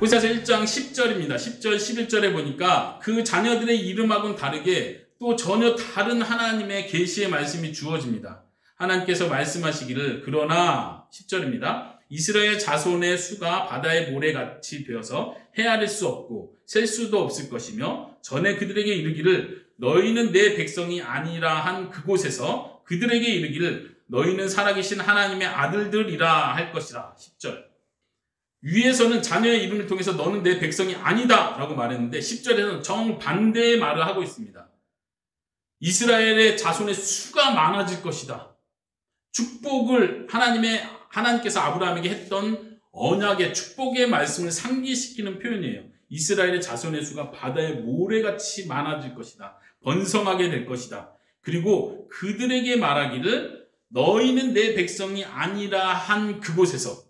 호세아서 1장 10절입니다. 10절, 11절에 보니까 그 자녀들의 이름하고는 다르게 또 전혀 다른 하나님의 계시의 말씀이 주어집니다. 하나님께서 말씀하시기를 그러나 10절입니다. 이스라엘 자손의 수가 바다의 모래같이 되어서 헤아릴 수 없고 셀 수도 없을 것이며 전에 그들에게 이르기를 너희는 내 백성이 아니라 한 그곳에서 그들에게 이르기를 너희는 살아계신 하나님의 아들들이라 할 것이라. 10절. 위에서는 자녀의 이름을 통해서 너는 내 백성이 아니다 라고 말했는데 10절에는 정반대의 말을 하고 있습니다. 이스라엘의 자손의 수가 많아질 것이다. 축복을 하나님께서 아브라함에게 했던 언약의 축복의 말씀을 상기시키는 표현이에요. 이스라엘의 자손의 수가 바다의 모래같이 많아질 것이다. 번성하게 될 것이다. 그리고 그들에게 말하기를 너희는 내 백성이 아니라 한 그곳에서,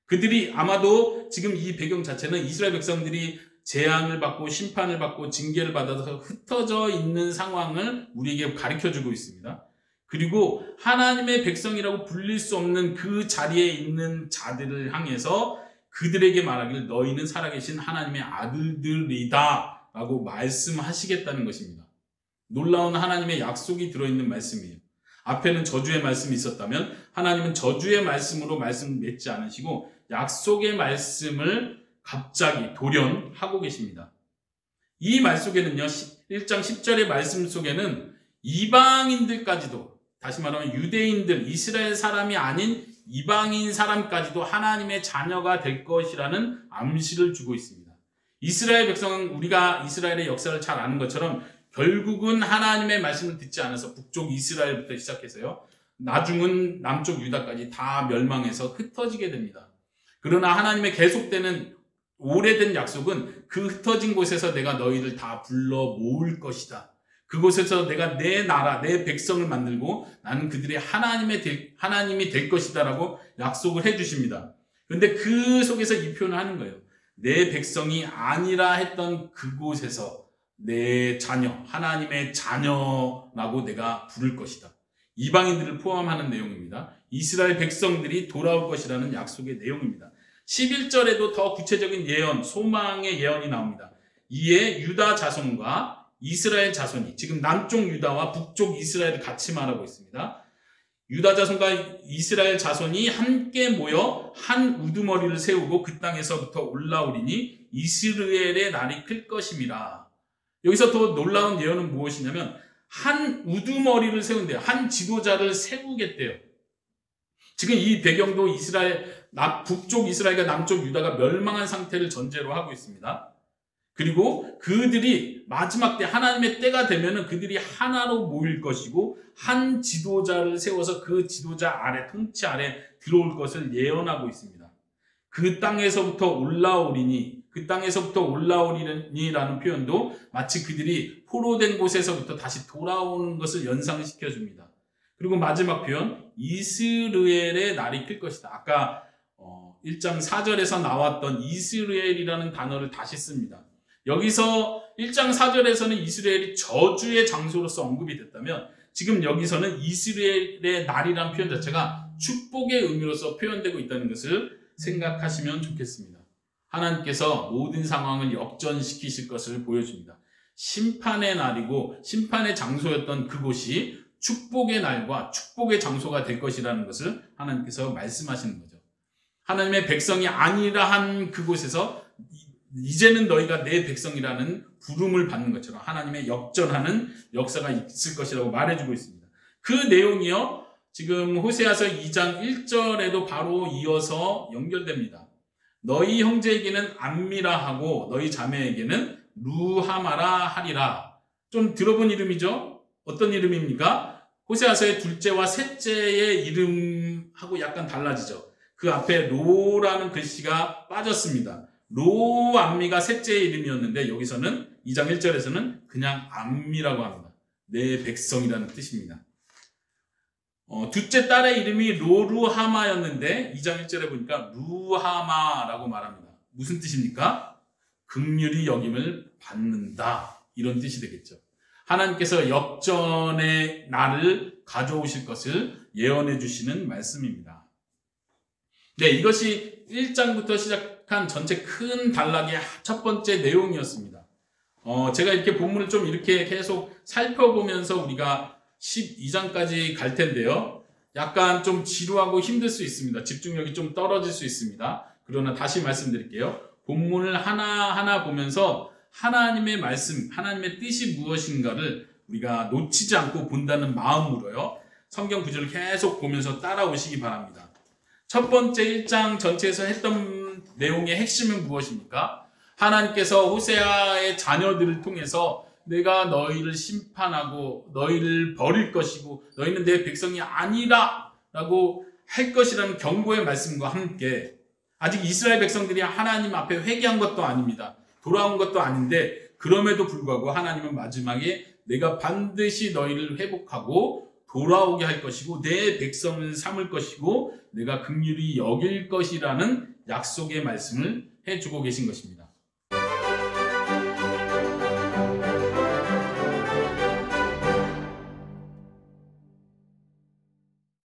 그들이 아마도 지금 이 배경 자체는 이스라엘 백성들이 재앙을 받고 심판을 받고 징계를 받아서 흩어져 있는 상황을 우리에게 가르쳐주고 있습니다. 그리고 하나님의 백성이라고 불릴 수 없는 그 자리에 있는 자들을 향해서 그들에게 말하기를 너희는 살아계신 하나님의 아들들이다 라고 말씀하시겠다는 것입니다. 놀라운 하나님의 약속이 들어있는 말씀이에요. 앞에는 저주의 말씀이 있었다면 하나님은 저주의 말씀으로 말씀을 맺지 않으시고 약속의 말씀을 갑자기 돌연하고 계십니다. 이 말 속에는요, 1장 10절의 말씀 속에는 이방인들까지도, 다시 말하면 유대인들, 이스라엘 사람이 아닌 이방인 사람까지도 하나님의 자녀가 될 것이라는 암시를 주고 있습니다. 이스라엘 백성은 우리가 이스라엘의 역사를 잘 아는 것처럼 결국은 하나님의 말씀을 듣지 않아서 북쪽 이스라엘부터 시작해서요, 나중은 남쪽 유다까지 다 멸망해서 흩어지게 됩니다. 그러나 하나님의 계속되는 오래된 약속은 그 흩어진 곳에서 내가 너희를 다 불러 모을 것이다. 그곳에서 내가 내 나라, 내 백성을 만들고 나는 그들의 하나님이 될 것이다 라고 약속을 해주십니다. 그런데 그 속에서 이 표현을 하는 거예요. 내 백성이 아니라 했던 그곳에서 내 자녀, 하나님의 자녀라고 내가 부를 것이다. 이방인들을 포함하는 내용입니다. 이스라엘 백성들이 돌아올 것이라는 약속의 내용입니다. 11절에도 더 구체적인 예언, 소망의 예언이 나옵니다. 이에 유다 자손과 이스라엘 자손이, 지금 남쪽 유다와 북쪽 이스라엘을 같이 말하고 있습니다. 유다 자손과 이스라엘 자손이 함께 모여 한 우두머리를 세우고 그 땅에서부터 올라오리니 이스라엘의 날이 클 것임이라. 여기서 더 놀라운 예언은 무엇이냐면 한 우두머리를 세운대요. 한 지도자를 세우겠대요. 지금 이 배경도 북쪽 이스라엘과 남쪽 유다가 멸망한 상태를 전제로 하고 있습니다. 그리고 그들이 마지막 때 하나님의 때가 되면은 그들이 하나로 모일 것이고 한 지도자를 세워서 그 지도자 아래, 통치 아래 들어올 것을 예언하고 있습니다. 그 땅에서부터 올라오리니, 그 땅에서부터 올라오리니라는 표현도 마치 그들이 포로된 곳에서부터 다시 돌아오는 것을 연상시켜 줍니다. 그리고 마지막 표현, 이스라엘의 날이 클 것이다. 아까 1장 4절에서 나왔던 이스라엘이라는 단어를 다시 씁니다. 여기서 1장 4절에서는 이스라엘이 저주의 장소로서 언급이 됐다면 지금 여기서는 이스라엘의 날이라는 표현 자체가 축복의 의미로서 표현되고 있다는 것을 생각하시면 좋겠습니다. 하나님께서 모든 상황을 역전시키실 것을 보여줍니다. 심판의 날이고 심판의 장소였던 그곳이 축복의 날과 축복의 장소가 될 것이라는 것을 하나님께서 말씀하시는 거죠. 하나님의 백성이 아니라 한 그곳에서 이제는 너희가 내 백성이라는 부름을 받는 것처럼 하나님의 역전하는 역사가 있을 것이라고 말해주고 있습니다. 그 내용이요, 지금 호세아서 2장 1절에도 바로 이어서 연결됩니다. 너희 형제에게는 암미라 하고 너희 자매에게는 루하마라 하리라. 좀 들어본 이름이죠? 어떤 이름입니까? 호세아서의 둘째와 셋째의 이름하고 약간 달라지죠. 그 앞에 로라는 글씨가 빠졌습니다. 로 암미가 셋째의 이름이었는데 여기서는 2장 1절에서는 그냥 암미라고 합니다. 내 백성이라는 뜻입니다. 둘째 딸의 이름이 로루하마였는데 2장 1절에 보니까 루하마라고 말합니다. 무슨 뜻입니까? 긍휼히 여김을 받는다, 이런 뜻이 되겠죠. 하나님께서 역전의 날을 가져오실 것을 예언해 주시는 말씀입니다. 네, 이것이 1장부터 시작한 전체 큰 단락의 첫 번째 내용이었습니다. 제가 이렇게 본문을 좀 이렇게 계속 살펴보면서 우리가 12장까지 갈 텐데요. 약간 좀 지루하고 힘들 수 있습니다. 집중력이 좀 떨어질 수 있습니다. 그러나 다시 말씀드릴게요. 본문을 하나하나 보면서 하나님의 말씀, 하나님의 뜻이 무엇인가를 우리가 놓치지 않고 본다는 마음으로요. 성경 구절을 계속 보면서 따라오시기 바랍니다. 첫 번째 1장 전체에서 했던 내용의 핵심은 무엇입니까? 하나님께서 호세아의 자녀들을 통해서 내가 너희를 심판하고 너희를 버릴 것이고 너희는 내 백성이 아니라 라고 할 것이라는 경고의 말씀과 함께 아직 이스라엘 백성들이 하나님 앞에 회개한 것도 아닙니다. 돌아온 것도 아닌데 그럼에도 불구하고 하나님은 마지막에 내가 반드시 너희를 회복하고 돌아오게 할 것이고 내 백성을 삼을 것이고 내가 긍휼히 여길 것이라는 약속의 말씀을 해주고 계신 것입니다.